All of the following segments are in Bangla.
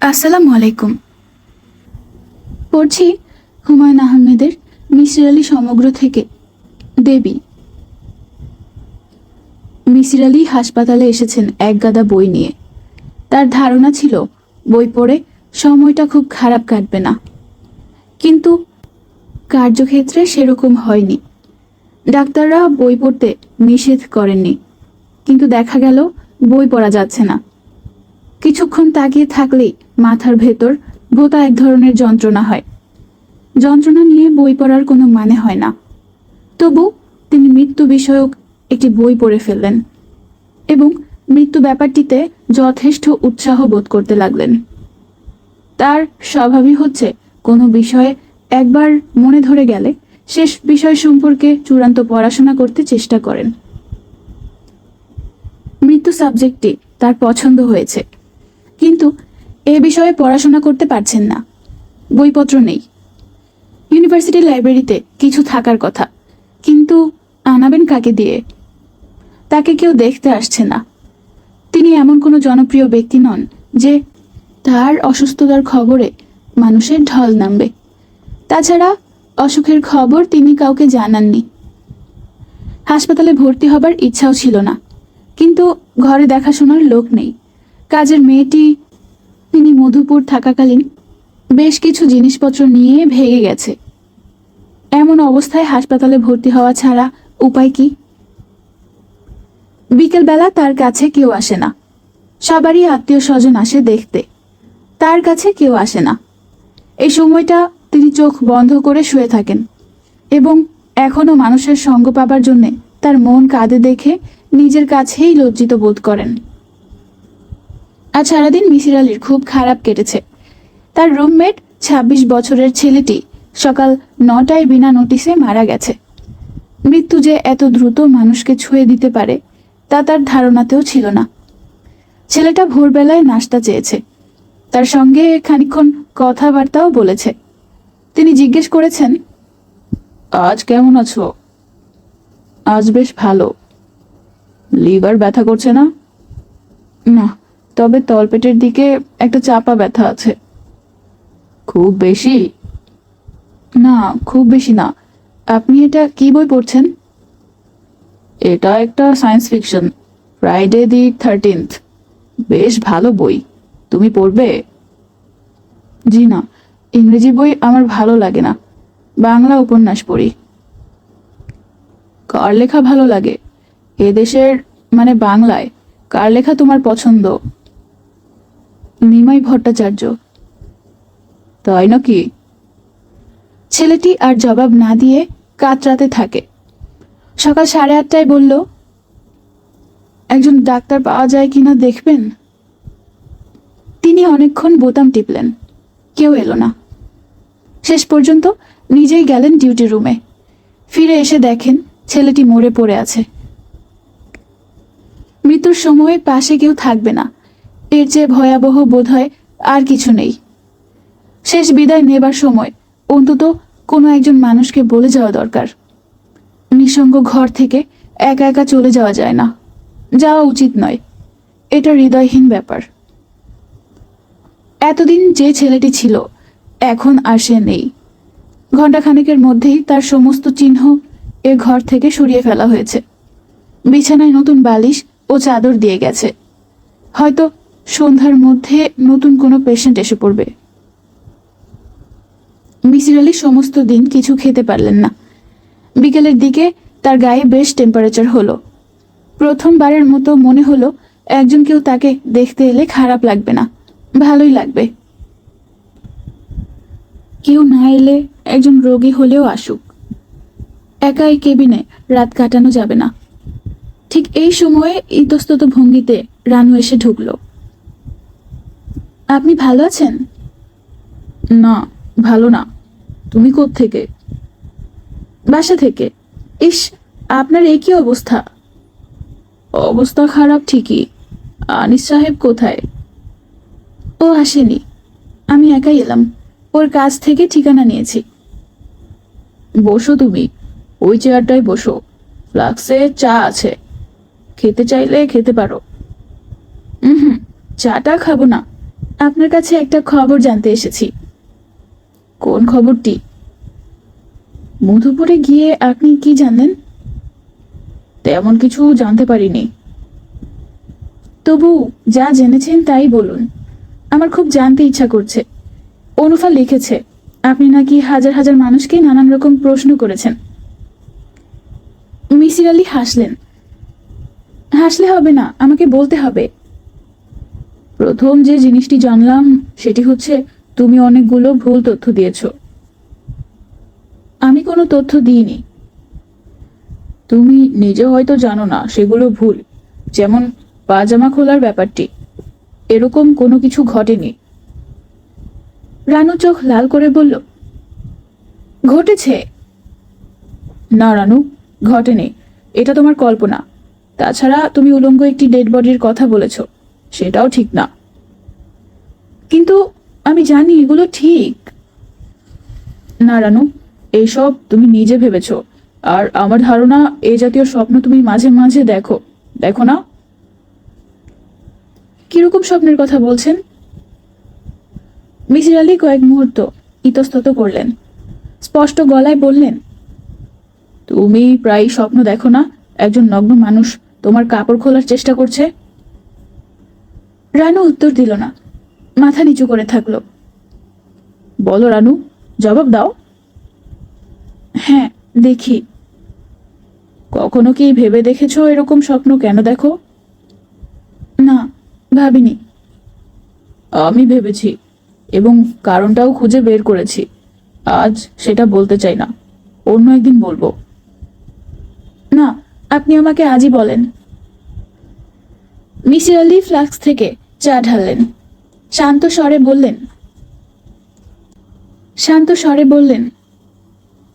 আসসালামু আলাইকুম। পড়ছি হুমায়ুন আহমেদের মিসির আলী সমগ্র থেকে দেবী। মিসির আলী হাসপাতালে এসেছেন এক গাদা বই নিয়ে। তার ধারণা ছিল বই পড়ে সময়টা খুব খারাপ কাটবে না, কিন্তু কার্যক্ষেত্রে সেরকম হয়নি। ডাক্তাররা বই পড়তে নিষেধ করেননি, কিন্তু দেখা গেল বই পড়া যাচ্ছে না। কিছুক্ষণ তাকিয়ে থাকলেই মাথার ভেতর ভোঁতা এক ধরনের যন্ত্রণা হয়। যন্ত্রণা নিয়ে বই পড়ার কোনো মানে হয় না। তবু তিনি মৃত্যু বিষয়ক একটি বই পড়ে ফেললেন এবং মৃত্যু ব্যাপারটিতে যথেষ্ট উৎসাহ বোধ করতে লাগলেন। তার স্বভাবই হচ্ছে কোনো বিষয়ে একবার মনে ধরে গেলে শেষ বিষয় সম্পর্কে চূড়ান্ত পড়াশোনা করতে চেষ্টা করেন। মৃত্যু সাবজেক্টটি তার পছন্দ হয়েছে, কিন্তু এ বিষয়ে পড়াশোনা করতে পারছেন না। বইপত্র নেই। ইউনিভার্সিটি লাইব্রেরিতে কিছু থাকার কথা, কিন্তু আনাবেন কাকে দিয়ে? তাকে কেউ দেখতে আসছে না। তিনি এমন কোনো জনপ্রিয় ব্যক্তি নন যে তার অসুস্থতার খবরে মানুষের ঢল নামবে। তাছাড়া অসুখের খবর তিনি কাউকে জানাননি। হাসপাতালে ভর্তি হবার ইচ্ছাও ছিল না, কিন্তু ঘরে দেখাশোনার লোক নেই। কাজের মেয়েটি তিনি মধুপুর থাকাকালীন বেশ কিছু জিনিসপত্র নিয়ে ভেগে গেছে। এমন অবস্থায় হাসপাতালে ভর্তি হওয়া ছাড়া উপায় কি? বিকেলবেলা তার কাছে কেউ আসে না। সবারই আত্মীয় স্বজন আসে দেখতে, তার কাছে কেউ আসে না। এই সময়টা তিনি চোখ বন্ধ করে শুয়ে থাকেন এবং এখনো মানুষের সঙ্গ পাবার জন্যে তার মন কাঁদে দেখে নিজের কাছেই লজ্জিত বোধ করেন। আজ সারাদিন মিসির আলীর খুব খারাপ কেটেছে। তার রুমমেট ২৬ বছরের ছেলেটি সকাল ৯টায় বিনা নোটিশে মারা গেছে। মৃত্যু যে এত দ্রুত মানুষকে ছুঁয়ে দিতে পারে তা তার ধারণাতেও ছিল না। ছেলেটা ভোরবেলায় নাস্তা চেয়েছে, তার সঙ্গে খানিকক্ষণ কথাবার্তাও বলেছে। তিনি জিজ্ঞেস করেছেন, আজ কেমন আছো? আজ বেশ ভালো। লিভার ব্যথা করছে না? না, তবে তলপেটের দিকে একটা চাপা ব্যথা আছে। খুব বেশি? না, খুব বেশি না। আপনি এটা কি বই পড়ছেন? এটা একটা science fiction, Friday the 13th। বেশ ভালো বই, তুমি পড়বে? জি না, ইংরেজি বই আমার ভালো লাগে না, বাংলা উপন্যাস পড়ি। কার লেখা ভালো লাগে? এদেশের মানে বাংলায় কার লেখা তোমার পছন্দ? নিমাই ভট্টাচার্য। তাই নাকি? ছেলেটি আর জবাব না দিয়ে কাতরাতে থাকে। সকাল 8:30টায় বলল, একজন ডাক্তার পাওয়া যায় কিনা দেখবেন। তিনি অনেকক্ষণ বোতাম টিপলেন, কেউ এলো না। শেষ পর্যন্ত নিজেই গেলেন ডিউটি রুমে। ফিরে এসে দেখেন ছেলেটি মরে পড়ে আছে। মৃত্যুর সময় পাশে কেউ থাকবে না, এর চেয়ে ভয়াবহ বোধ হয় আর কিছু নেই। শেষ বিদায় নেবার সময় অন্তত কোনো একজন মানুষকে বলে যাওয়া দরকার। নিঃসঙ্গ ঘর থেকে একা একা চলে যাওয়া যায় না, যাওয়া উচিত নয়। এটা হৃদয়হীন ব্যাপার। এতদিন যে ছেলেটি ছিল এখন আর সে নেই। ঘণ্টাখানেকের মধ্যেই তার সমস্ত চিহ্ন এ ঘর থেকে সরিয়ে ফেলা হয়েছে। বিছানায় নতুন বালিশ ও চাদর দিয়ে গেছে। হয়তো সন্ধ্যার মধ্যে নতুন কোনো পেশেন্ট এসে পড়বে। মিসির আলী সমস্ত দিন কিছু খেতে পারলেন না। বিকেলের দিকে তার গায়ে বেশ টেম্পারেচার হলো। প্রথমবারের মতো মনে হলো একজন কেউ তাকে দেখতে এলে খারাপ লাগবে না, ভালোই লাগবে। কেউ না এলে একজন রোগী হলেও আসুক, একাই কেবিনে রাত কাটানো যাবে না। ঠিক এই সময়ে ইতস্তত ভঙ্গিতে রানু এসে ঢুকলো। আপনি ভালো আছেন? না, ভালো না। তুমি কোত্থেকে? বাসা থেকে। ইস, আপনার এই কি অবস্থা? অবস্থা খারাপ ঠিকই। আনিস সাহেব কোথায়? ও আসেনি, আমি একাই এলাম। ওর কাছ থেকে ঠিকানা নিয়েছি। বসো তুমি, ওই চেয়ারটায় বসো। ফ্লাক্সে চা আছে, খেতে চাইলে খেতে পারো। হুম, চাটা খাবো না, আপনার কাছে একটা খবর জানতে এসেছি। কোন খবরটি? মধুপুরে গিয়ে আপনি কি জানলেন? তেমন কিছু জানতে পারিনি। তবু যা জেনেছেন তাই বলুন, আমার খুব জানতে ইচ্ছা করছে। অনুফা লিখেছে আপনি নাকি হাজার হাজার মানুষকে নানান রকম প্রশ্ন করেছেন। মিসির আলী হাসলেন। হাসলে হবে না, আমাকে বলতে হবে। প্রথম যে জিনিসটি জানলাম সেটি হচ্ছে তুমি অনেকগুলো ভুল তথ্য দিয়েছ। আমি কোনো তথ্য দিইনি। তুমি নিজে হয়তো জানো না সেগুলো ভুল। যেমন পাজামা খোলার ব্যাপারটি, এরকম কোনো কিছু ঘটেনি। রানু চোখ লাল করে বলল, ঘটেছে। না রানু, ঘটেনি। এটা তোমার কল্পনা। তাছাড়া তুমি উলঙ্গ একটি ডেড বডির কথা বলেছ, সেটাও ঠিক না। কিন্তু আমি জানি এগুলো ঠিক। না রানু, এইসব তুমি নিজে ভেবেছ। আর আমার ধারণা এই জাতীয় স্বপ্ন তুমি মাঝে মাঝে দেখো, দেখো না? কিরকম স্বপ্নের কথা বলছেন? মিসির আলী কয়েক মুহূর্ত ইতস্তত করলেন, স্পষ্ট গলায় বললেন, তুমি প্রায় স্বপ্ন দেখো না একজন নগ্ন মানুষ তোমার কাপড় খোলার চেষ্টা করছে? রানু উত্তর দিল না, মাথা নিচু করে থাকলো। বলো রানু, জবাব দাও। হ্যাঁ, দেখি। কখনো কি ভেবে দেখেছো এরকম স্বপ্ন কেন দেখো? না, ভাবিনি। আমি ভেবেছি এবং কারণটাও খুঁজে বের করেছি। আজ সেটা বলতে চাই না, অন্য একদিন বলবো। না, আপনি আমাকে আজই বলেন। মিসির আলী ফ্লাস্ক থেকে চা ঢাললেন। শান্ত স্বরে বললেন,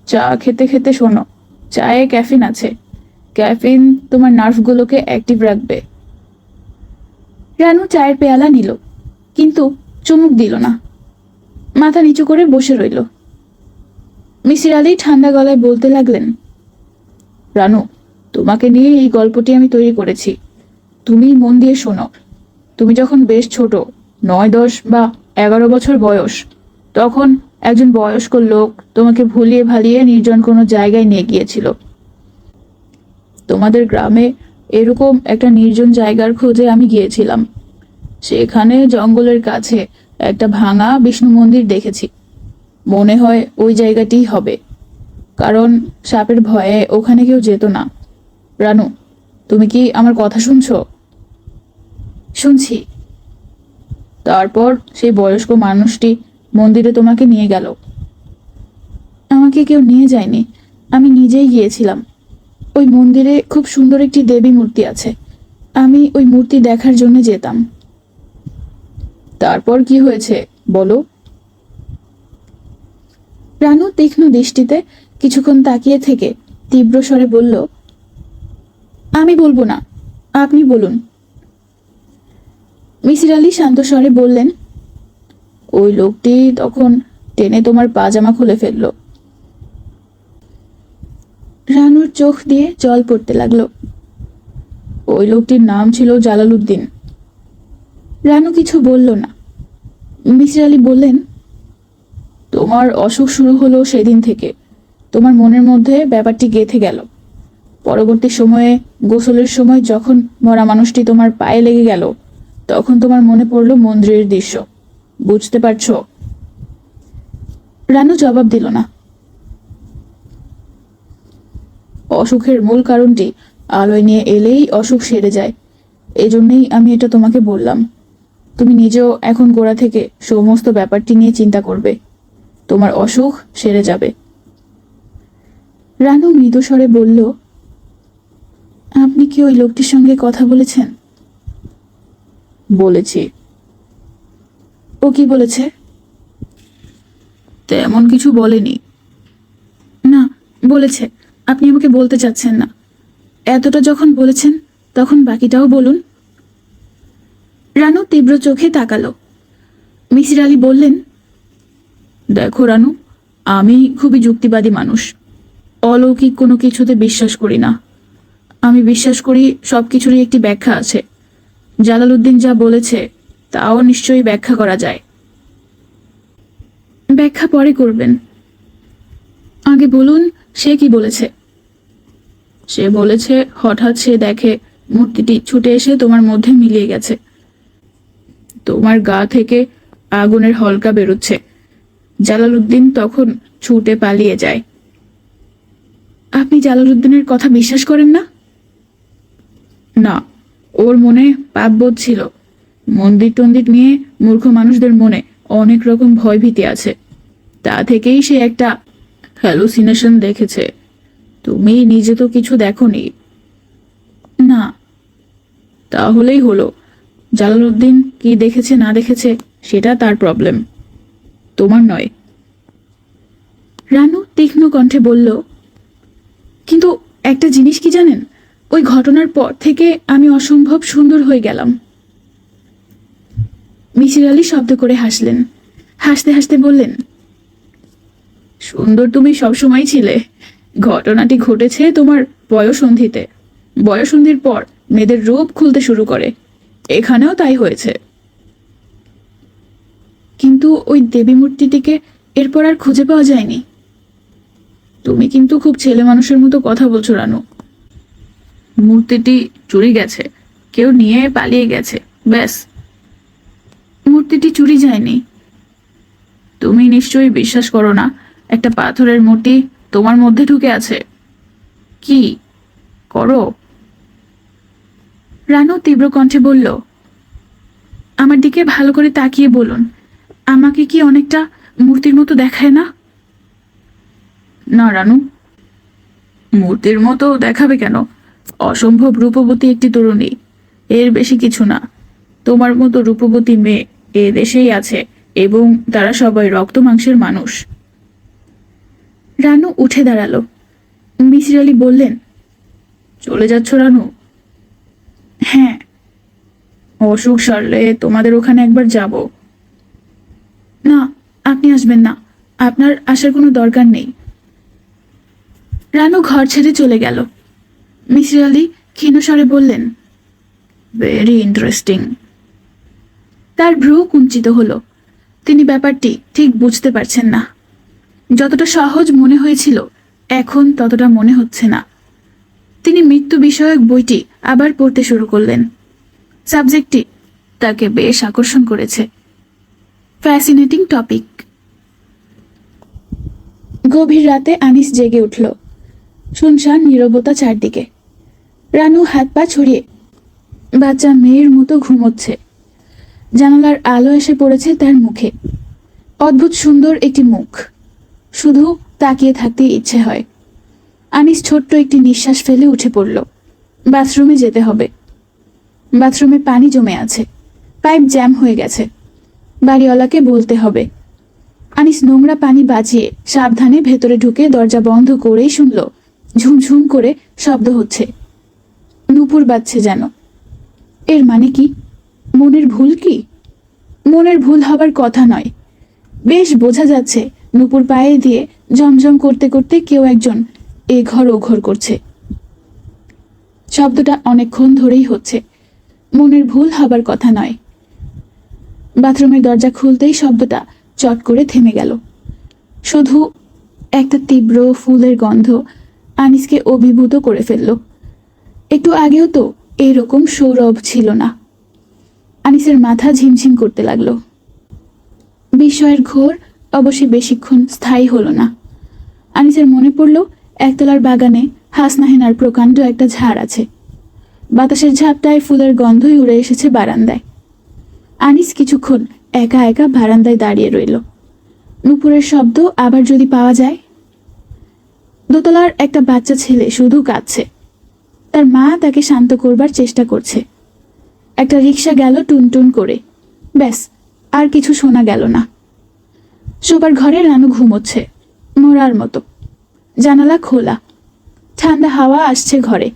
চা খেতে খেতে শোনো, চায়ে ক্যাফিন আছে। ক্যাফিন তোমার নার্ভগুলোকে অ্যাক্টিভ রাখবে। রানু চায়ের পেয়ালা নিল, কিন্তু চুমুক দিল না। মাথা নিচু করে বসে রইল। মিসির আলী ঠান্ডা গলায় বলতে লাগলেন, রানু, তোমাকে নিয়ে এই গল্পটি আমি তৈরি করেছি। তুমি মন দিয়ে শোনো। তুমি যখন বেশ ছোট, 9, 10 বা 11 বছর বয়স, তখন একজন বয়স্ক লোক তোমাকে ভুলিয়ে ভালিয়ে নির্জন কোনো জায়গায় নিয়ে গিয়েছিল। তোমাদের গ্রামে এরকম একটা নির্জন জায়গার খোঁজে আমি গিয়েছিলাম। সেখানে জঙ্গলের কাছে একটা ভাঙা বিষ্ণু মন্দির দেখেছি। মনে হয় ওই জায়গাটিই হবে, কারণ সাপের ভয়ে ওখানে কেউ যেত না। রানু, তুমি কি আমার কথা শুনছো? শুনছি। তারপর সেই বয়স্ক মানুষটি মন্দিরে তোমাকে নিয়ে গেল। আমাকে কেউ নিয়ে যায়নি, আমি নিজেই গিয়েছিলাম। ওই মন্দিরে খুব সুন্দর একটি দেবী মূর্তি আছে। আমি ওই মূর্তি দেখার জন্য যেতাম। তারপর কি হয়েছে বলো? রানু তীক্ষ্ণ দৃষ্টিতে কিছুক্ষণ তাকিয়ে থেকে তীব্র স্বরে বলল, আমি বলবো না, আপনি বলুন। মিসির আলী শান্ত স্বরে বললেন, ওই লোকটি তখন টেনে তোমার পাজামা খুলে ফেললো। রানুর চোখ দিয়ে জল পড়তে লাগলো। ওই লোকটির নাম ছিল জালালউদ্দিন। রানু কিছু বলল না। মিসির আলী বললেন, তোমার অসুখ শুরু হলো সেদিন থেকে। তোমার মনের মধ্যে ব্যাপারটি গেঁথে গেল। পরবর্তী সময়ে গোসলের সময় যখন মরা মানুষটি তোমার পায়ে লেগে গেল, তখন তোমার মনে পড়লো মন্দিরের দৃশ্য। বুঝতে পারছো? রানু জবাব দিল না। অসুখের মূল কারণটি আলোয় নিয়ে এলেই অসুখ সেরে যায়। এজন্যই আমি এটা তোমাকে বললাম। তুমি নিজেও এখন গোড়া থেকে সমস্ত ব্যাপারটি নিয়ে চিন্তা করবে। তোমার অসুখ সেরে যাবে। রানু মৃদু স্বরে বলল, আপনি কি ওই লোকটির সঙ্গে কথা বলেছেন? বলেছি। ও কি বলেছে? তেমন কিছু বলেনি। না, বলেছে। আপনি আমাকে বলতে চাচ্ছেন না। এতটা যখন বলেছেন তখন বাকিটাও বলুন। রানু তীব্র চোখে তাকালো। মিসির আলী বললেন, দেখো রানু, আমি খুবই যুক্তিবাদী মানুষ। অলৌকিক কোনো কিছুতে বিশ্বাস করি না। আমি বিশ্বাস করি সবকিছুরই একটি ব্যাখ্যা আছে। জালালউদ্দিন যা বলেছে তাও নিশ্চয়ই ব্যাখ্যা করা যায়। ব্যাখ্যা পরে করবেন, আগে বলুন সে কি বলেছে। সে বলেছে হঠাৎ সে দেখে মূর্তিটি ছুটে এসে তোমার মধ্যে মিলিয়ে গেছে। তোমার গা থেকে আগুনের হলকা বেরোচ্ছে। জালালউদ্দিন তখন ছুটে পালিয়ে যায়। আপনি জালালউদ্দিনের কথা বিশ্বাস করেন না? না, ওর মনে পাপবোধ ছিল। মন্দির টন্দির নিয়ে মূর্খ মানুষদের মনে অনেক রকম ভয় ভীতি আছে। তা থেকেই সে একটা হ্যালুসিনেশন দেখেছে। তুমি নিজে তো কিছু দেখোনি। না। তাহলেই হলো। জালালউদ্দিন কি দেখেছে না দেখেছে সেটা তার প্রবলেম, তোমার নয়। রানু তীক্ষ্ণ কণ্ঠে বলল, কিন্তু একটা জিনিস কি জানেন, ওই ঘটনার পর থেকে আমি অসম্ভব সুন্দর হয়ে গেলাম। মিসির আলী শব্দ করে হাসলেন। হাসতে হাসতে বললেন, সুন্দর তুমি সবসময় ছিলে। ঘটনাটি ঘটেছে তোমার বয়ঃসন্ধিতে। বয়ঃসন্ধির পর মেয়েদের রূপ খুলতে শুরু করে। এখানেও তাই হয়েছে। কিন্তু ওই দেবী মূর্তিটিকে এরপর আর খুঁজে পাওয়া যায়নি। তুমি কিন্তু খুব ছেলে মানুষের মতো কথা বলছো রানু। মূর্তিটি চুরি গেছে, কেউ নিয়ে পালিয়ে গেছে, ব্যাস। মূর্তিটি চুরি যায়নি। তুমি নিশ্চয়ই বিশ্বাস করো না একটা পাথরের মূর্তি তোমার মধ্যে ঢুকে আছে। কি করো? রানু তীব্র কণ্ঠে বলল, আমার দিকে ভালো করে তাকিয়ে বলুন, আমাকে কি অনেকটা মূর্তির মতো দেখায় না? না রানু, মূর্তির মতো দেখাবে কেন? অসম্ভব রূপবতী একটি তরুণী, এর বেশি কিছু না। তোমার মতো রূপবতী মেয়ে এ দেশেই আছে, এবং তারা সবাই রক্ত মাংসের মানুষ। রানু উঠে দাঁড়ালো। মিসির আলী বললেন, চলে যাচ্ছ রানু? হ্যাঁ। অসুখ সারলে তোমাদের ওখানে একবার যাব। না, আপনি আসবেন না, আপনার আসার কোনো দরকার নেই। রানু ঘর ছেড়ে চলে গেল। মিসির আলী ক্ষীণস্বরে বললেন, ভেরি ইন্টারেস্টিং। তার ভ্রু কুঞ্চিত হলো। তিনি ব্যাপারটি ঠিক বুঝতে পারছেন না। যতটা সহজ মনে হয়েছিল এখন ততটা মনে হচ্ছে না। তিনি মৃত্যু বিষয়ক বইটি আবার পড়তে শুরু করলেন। সাবজেক্টটি তাকে বেশ আকর্ষণ করেছে। Fascinating topic. গভীর রাতে আনিস জেগে উঠল। শুনশান নীরবতা চারদিকে। রানু হাত পা ছড়িয়ে বাচ্চা মেয়ের মতো ঘুমোচ্ছে। জানালার আলো এসে পড়েছে তার মুখে। অদ্ভুত সুন্দর একটি মুখ, শুধু তাকিয়ে থাকতে ইচ্ছে হয়। আনিস ছোট্ট একটি নিঃশ্বাস ফেলে উঠে পড়ল। বাথরুমে যেতে হবে। বাথরুমে পানি জমে আছে, পাইপ জ্যাম হয়ে গেছে। বাড়িওয়ালাকে বলতে হবে। আনিস নোংরা পানি বাঁচিয়ে সাবধানে ভেতরে ঢুকে দরজা বন্ধ করেই শুনল ঝুমঝুম করে শব্দ হচ্ছে। নুপুর বাজছে যেন। এর মানে কি? মনের ভুল কি? মনের ভুল হবার কথা নয়। বেশ বোঝা যাচ্ছে নুপুর পায়ে দিয়ে ঝমঝম করতে করতে কেউ একজন এ ঘর ও ঘর করছে। শব্দটা অনেকক্ষণ ধরেই হচ্ছে। মনের ভুল হবার কথা নয়। বাথরুমের দরজা খুলতেই শব্দটা চট করে থেমে গেল। শুধু একটা তীব্র ফুলের গন্ধ আনিসকে অভিভূত করে ফেলল। একটু আগেও তো এরকম সৌরভ ছিল না। আনিসের মাথা ঝিমঝিম করতে লাগলো। বিস্ময়ের ঘোর অবশ্যই বেশিক্ষণ স্থায়ী হলো না। আনিসের মনে পড়ল একতলার বাগানে হাসনাহেনার প্রকাণ্ড একটা ঝাড় আছে। বাতাসের ঝাপটায় ফুলের গন্ধই উড়ে এসেছে বারান্দায়। আনিস কিছুক্ষণ একা একা বারান্দায় দাঁড়িয়ে রইল। নুপুরের শব্দ আবার যদি পাওয়া যায়। দোতলার একটা বাচ্চা ছেলে শুধু কাঁদছে। তার মা তাকে শান্ত করবার চেষ্টা করছে। একটা রিক্সা গেল টুনটুন করে। ব্যাস, আর কিছু শোনা গেল না। শোবার ঘরে রানু ঘুমোচ্ছে মরার মতো। জানালা খোলা, ঠান্ডা হাওয়া আসছে ঘরে।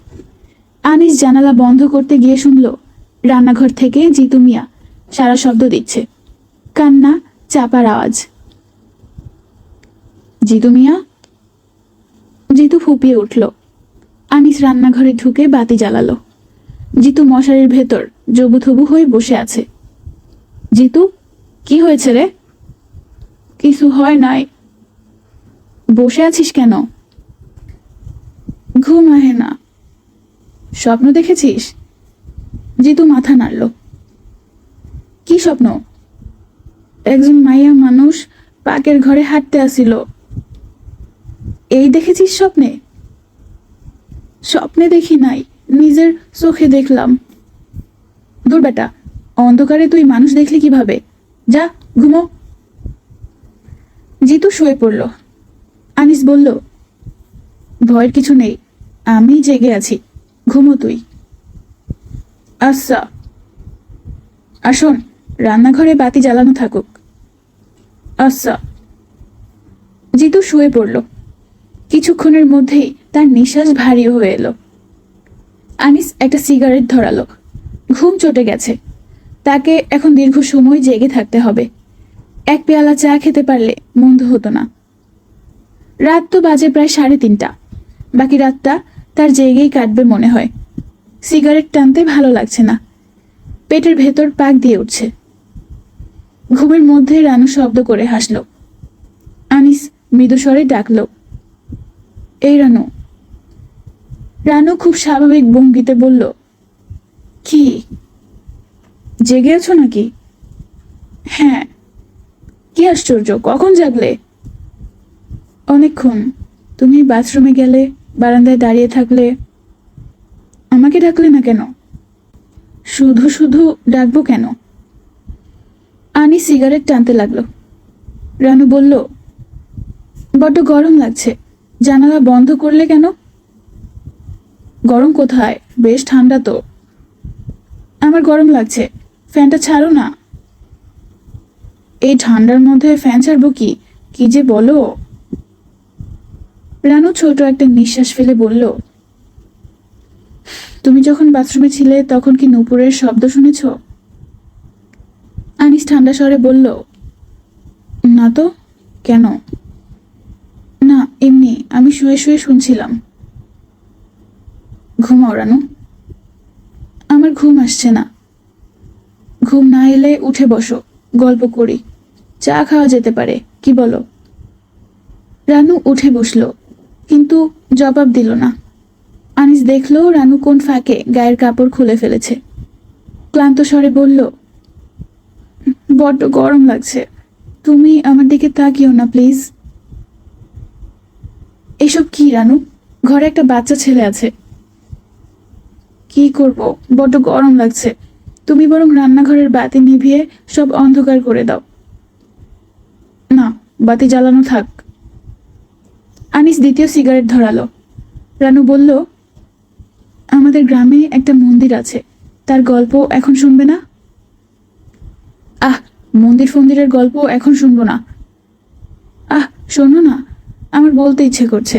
আনিস জানালা বন্ধ করতে গিয়ে শুনল রান্নাঘর থেকে জিতু মিয়া সারা শব্দ দিচ্ছে। কান্না, চাপার আওয়াজ। জিতু মিয়া? জিতু ফুপিয়ে উঠল। আনিস রান্নাঘরে ঢুকে বাতি জ্বালালো। জিতু মশারির ভেতর জবুথবু হয়ে বসে আছে। জিতু, কি হয়েছে রে? কিছু হয় নাই। বসে আছিস কেন? ঘুম আহে না। স্বপ্ন দেখেছিস? জিতু মাথা নাড়ল। কি স্বপ্ন? একজন মাইয়া মানুষ পাকের ঘরে হাঁটতে আসিল। এই দেখেছিস স্বপ্নে? স্বপ্নে দেখি নাই, নিজের চোখে দেখলাম। দূর বেটা, অন্ধকারে তুই মানুষ দেখলি কিভাবে? যা ঘুমো। জিতু শুয়ে পড়ল। আনিস বলল, ভয়ের কিছু নেই, আমি জেগে আছি, ঘুমো তুই। আচ্ছা। আসুন, রান্নাঘরে বাতি জ্বালানো থাকুক। আচ্ছা। জিতু শুয়ে পড়ল। কিছুক্ষণের মধ্যেই তার নিঃশ্বাস ভারী হয়ে এলো। আনিস একটা সিগারেট ধরালো। ঘুম চটে গেছে, তাকে এখন দীর্ঘ সময় জেগে থাকতে হবে। এক পেয়ালা চা খেতে পারলে মন্দ হতো না। রাত তো বাজে প্রায় 3:30। বাকি রাতটা তার জেগেই কাটবে মনে হয়। সিগারেট টানতে ভালো লাগছে না, পেটের ভেতর পাক দিয়ে উঠছে। ঘুমের মধ্যে রানু শব্দ করে হাসল। আনিস মৃদুস্বরে ডাকল, এই রানু। রানু খুব স্বাভাবিক ভঙ্গিতে বলল, কি? জেগে আছো নাকি? হ্যাঁ। কি আশ্চর্য, কখন জাগলে? অনেকক্ষণ। তুমি বাথরুমে গেলে, বারান্দায় দাঁড়িয়ে থাকলে। আমাকে ডাকলে না কেন? শুধু শুধু ডাকবো কেন? আনি সিগারেট টানতে লাগলো। রানু বলল, বড্ড গরম লাগছে, জানালা বন্ধ করলে কেন? গরম কোথায়, বেশ ঠান্ডা তো। আমার গরম লাগছে, ফ্যানটা ছাড়ো না। এই ঠান্ডার মধ্যে ফ্যান ছাড়বো কি? কি যে বলো। রানু ছোট একটা নিঃশ্বাস ফেলে বলল, তুমি যখন বাথরুমে ছিলে তখন কি নূপুরের শব্দ শুনেছ? আনিস ঠান্ডা স্বরে বলল, না তো। কেন? না, এমনি, আমি শুয়ে শুয়ে শুনছিলাম। ঘুমাও রানু। আমার ঘুম আসছে না। ঘুম না এলে উঠে বসো, গল্প করি, চা খাওয়া যেতে পারে, কি বলো? রানু উঠে বসল, কিন্তু জবাব দিল না। আনিস দেখলো রানু কোন ফাঁকে গায়ের কাপড় খুলে ফেলেছে। ক্লান্ত স্বরে বলল, বড্ড গরম লাগছে, তুমি আমার দিকে তাকিও না প্লিজ। এসব কি রানু? ঘরে একটা বাচ্চা ছেলে আছে। কি করব, বড্ড গরম লাগছে। তুমি বরং রান্নাঘরের বাতি নিভিয়ে সব অন্ধকার করে দাও। না, বাতি জ্বালানো থাক। আনিস দ্বিতীয় সিগারেট ধরালো। রানু বলল, আমাদের গ্রামে একটা মন্দির আছে, তার গল্প এখন শুনবে না? আহ, মন্দির ফন্দিরের গল্প এখন শুনবো না। আহ, শোনো না, আমার বলতে ইচ্ছে করছে।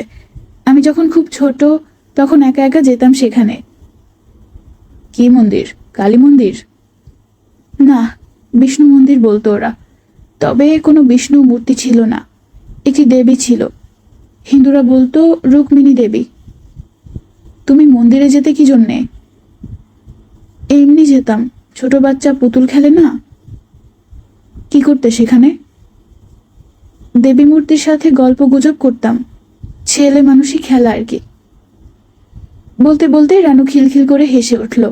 আমি যখন খুব ছোট তখন একা একা যেতাম সেখানে। কি মন্দির? কালী মন্দির? না, বিষ্ণু মন্দির বলতো ওরা। তবে কোনো বিষ্ণু মূর্তি ছিল না, একটি দেবী ছিল। হিন্দুরা বলতো রুক্মিণী দেবী। তুমি মন্দিরে যেতে কি জন্যে? এমনি যেতাম, ছোট বাচ্চা পুতুল খেলে না। কি করতে সেখানে? দেবী মূর্তির সাথে গল্প গুজব করতাম, ছেলে মানুষই খেলা আর কি। বলতে বলতে রানু খিলখিল করে হেসে উঠল।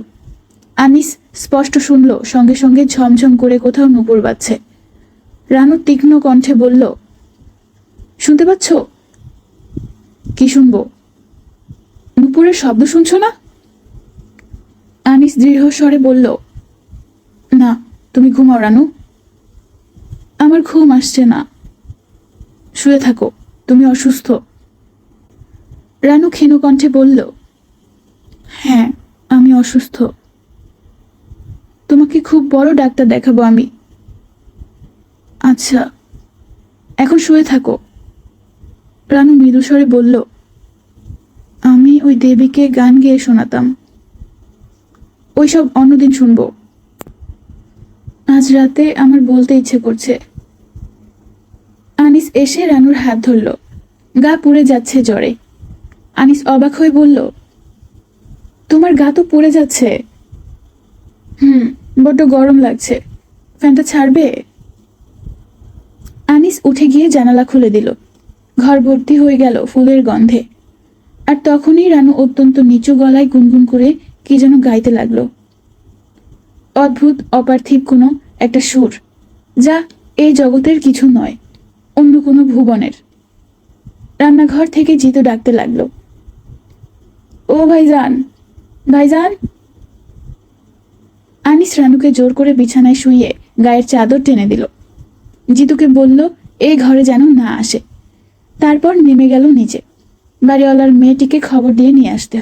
আনিস স্পষ্ট শুনল সঙ্গে সঙ্গে ঝমঝম করে কোথাও নূপুর বাজছে। রানু তীক্ষ্ণ কণ্ঠে বলল, শুনতে পাচ্ছ? কি শুনবো? নূপুরের শব্দ শুনছো না? আনিস দৃঢ় স্বরে বলল, না, তুমি ঘুমাও রানু। আমার ঘুম আসছে না। শুয়ে থাকো, তুমি অসুস্থ। রানু ক্ষীণ কণ্ঠে বলল, হ্যাঁ, আমি অসুস্থ। তোমাকে খুব বড় ডাক্তার দেখাবো আমি। আচ্ছা, এখন শুয়ে থাকো। রানু মৃদুস্বরে বলল, আমি ওই দেবীকে গান গেয়ে শোনাতাম। ওইসব অন্যদিন শুনবো, আজ রাতে আমার বলতে ইচ্ছে করছে। আনিস এসে রানুর হাত ধরল। গা পুড়ে যাচ্ছে জ্বরে। আনিস অবাক হয়ে বলল, তোমার গা তো পুড়ে যাচ্ছে। বড্ড গরম লাগছে। ফ্যানটা ছাড়বে? আনিস উঠে গিয়ে জানালা খুলে দিল। ঘর ভর্তি হয়ে গেল ফুলের গন্ধে। আর তখনই রানু অত্যন্ত নিচু গলায় গুনগুন করে কি যেন গাইতে লাগলো। অদ্ভুত অপার্থিব কোনো একটা সুর, যা এই জগতের কিছু নয়, অন্য কোনো ভুবনের। রান্নাঘর থেকে জিতু ডাকতে লাগলো, ও ভাইজান, ভাইজান। আনিস রানুকে জোর করে বিছানায় শুইয়ে গায়ের চাদর টেনে দিল। জিতুকে বলল এই ঘরে যেন না আসে। তারপর নেমে গেল নিচে, বাড়িওয়ালার মেয়েটিকে খবর দিয়ে নিয়ে আসতে।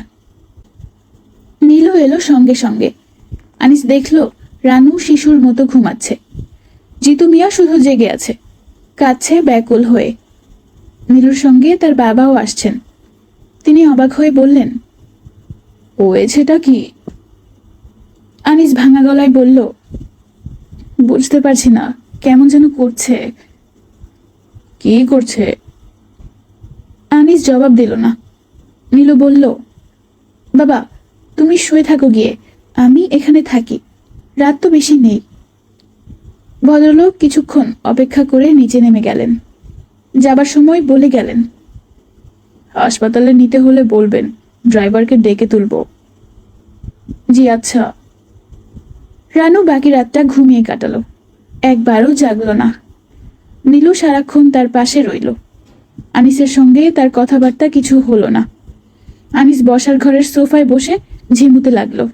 নীলু এলো সঙ্গে সঙ্গে। আনিস দেখল রানু শিশুর মতো ঘুমাচ্ছে। জিতু মিয়া শুধু জেগে আছে, কাঁদছে ব্যাকুল হয়ে। নীলুর সঙ্গে তার বাবাও আসছেন। তিনি অবাক হয়ে বললেন, হয়েছেটা কি? আনিস ভাঙা গলায় বলল, বুঝতে পারছি না, কেমন যেন করছে। কি করছে? আনিস জবাব দিল না। নীলু বলল, বাবা তুমি শুয়ে থাকো গিয়ে, আমি এখানে থাকি, রাত তো বেশি নেই। ভদ্রলোক কিছুক্ষণ অপেক্ষা করে নিচে নেমে গেলেন। যাবার সময় বলে গেলেন, হাসপাতালে নিতে হলে বলবেন, ড্রাইভারকে ডেকে তুলবো। জি আচ্ছা। রানু বাকি রাতটা ঘুমিয়ে কাটালো, একবারও জাগলো না। নীলু সারাক্ষণ তার পাশে রইল। আনিসের সঙ্গে তার কথাবার্তা কিছু হলো না। আনিস বসার ঘরের সোফায় বসে ঝিমুতে লাগলো।